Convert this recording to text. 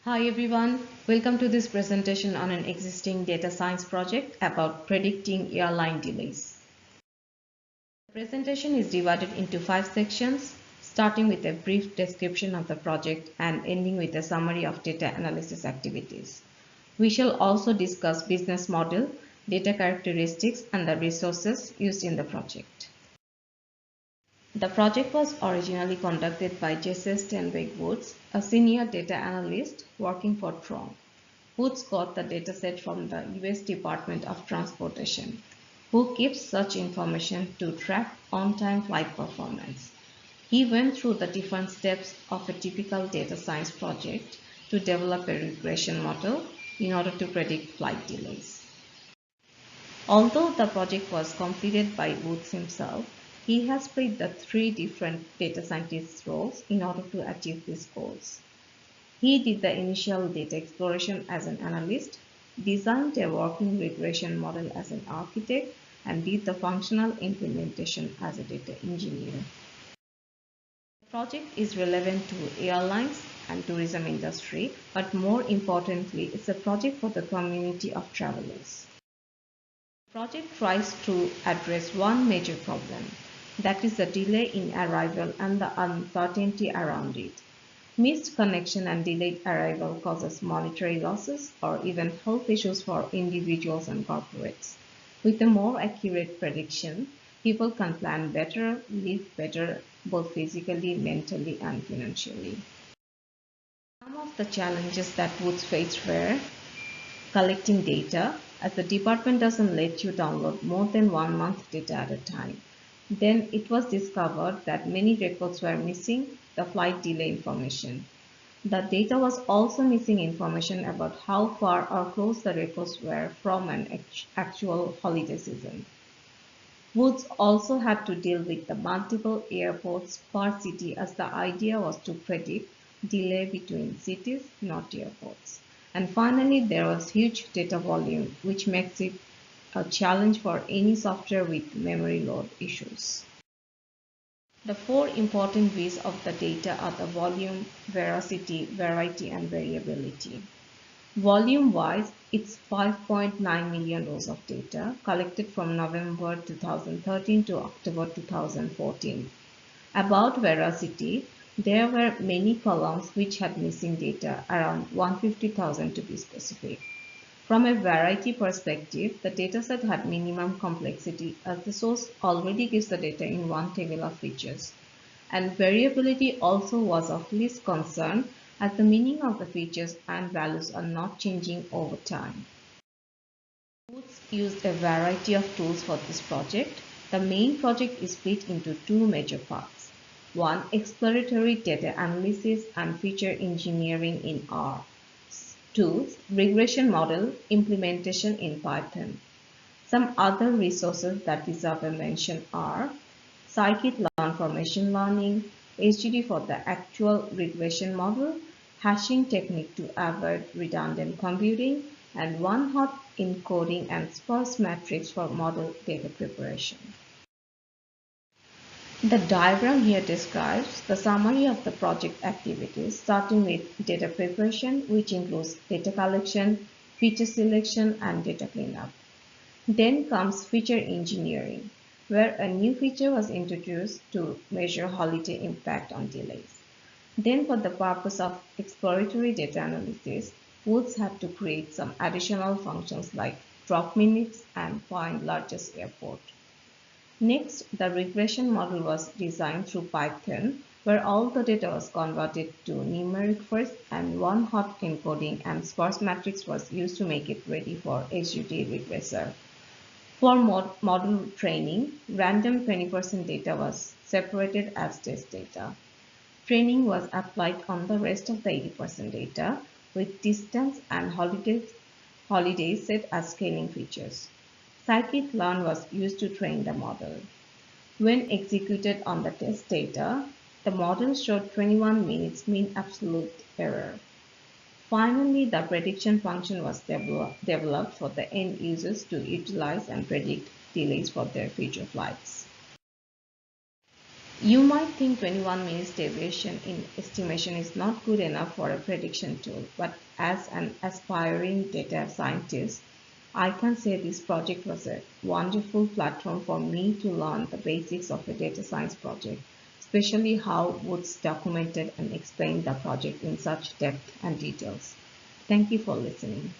Hi everyone, welcome to this presentation on an existing data science project about predicting airline delays. The presentation is divided into 5 sections, starting with a brief description of the project and ending with a summary of data analysis activities. We shall also discuss business model, data characteristics, and the resources used in the project. The project was originally conducted by Jesse Stenweg Woods, a senior data analyst working for Tron. Woods got the dataset from the US Department of Transportation, who keeps such information to track on-time flight performance. He went through the different steps of a typical data science project to develop a regression model in order to predict flight delays. Although the project was completed by Woods himself, he has played the 3 different data scientist roles in order to achieve these goals. He did the initial data exploration as an analyst, designed a working regression model as an architect, and did the functional implementation as a data engineer. The project is relevant to airlines and tourism industry, but more importantly, it's a project for the community of travelers. The project tries to address one major problem, that is the delay in arrival and the uncertainty around it. Missed connection and delayed arrival causes monetary losses or even health issues for individuals and corporates. With a more accurate prediction, people can plan better, live better, both physically, mentally, and financially. Some of the challenges that Woods faced were collecting data, as the department doesn't let you download more than 1 month data at a time. Then it was discovered that many records were missing the flight delay information. The data was also missing information about how far or close the records were from an actual holiday season. Woods also had to deal with the multiple airports per city, as the idea was to predict delay between cities, not airports. And finally, there was huge data volume, which makes it a challenge for any software with memory load issues. The 4 important V's of the data are the volume, veracity, variety, and variability. Volume-wise, it's 5.9 million rows of data collected from November 2013 to October 2014. About veracity, there were many columns which had missing data, around 150,000 to be specific. From a variety perspective, the dataset had minimum complexity, as the source already gives the data in one table of features. And variability also was of least concern, as the meaning of the features and values are not changing over time. Woods used a variety of tools for this project. The main project is split into 2 major parts. One, exploratory data analysis and feature engineering in R. 2. Regression model implementation in Python. Some other resources that deserve a mention are scikit-learn for machine learning, HGD for the actual regression model, hashing technique to avoid redundant computing, and one-hot encoding and sparse matrix for model data preparation. The diagram here describes the summary of the project activities, starting with data preparation, which includes data collection, feature selection, and data cleanup. Then comes feature engineering, where a new feature was introduced to measure holiday impact on delays. Then, for the purpose of exploratory data analysis, Woods had to create some additional functions like drop minutes and find largest airport. Next, the regression model was designed through Python, where all the data was converted to numeric first, and one-hot encoding and sparse matrix was used to make it ready for HGD regressor. For model training, random 20% data was separated as test data. Training was applied on the rest of the 80% data, with distance and holidays set as scaling features. Scikit-learn was used to train the model. When executed on the test data, the model showed 21 minutes mean absolute error. Finally, the prediction function was developed for the end users to utilize and predict delays for their future flights. You might think 21 minutes deviation in estimation is not good enough for a prediction tool, but as an aspiring data scientist, I can say this project was a wonderful platform for me to learn the basics of a data science project, especially how Woods documented and explained the project in such depth and details. Thank you for listening.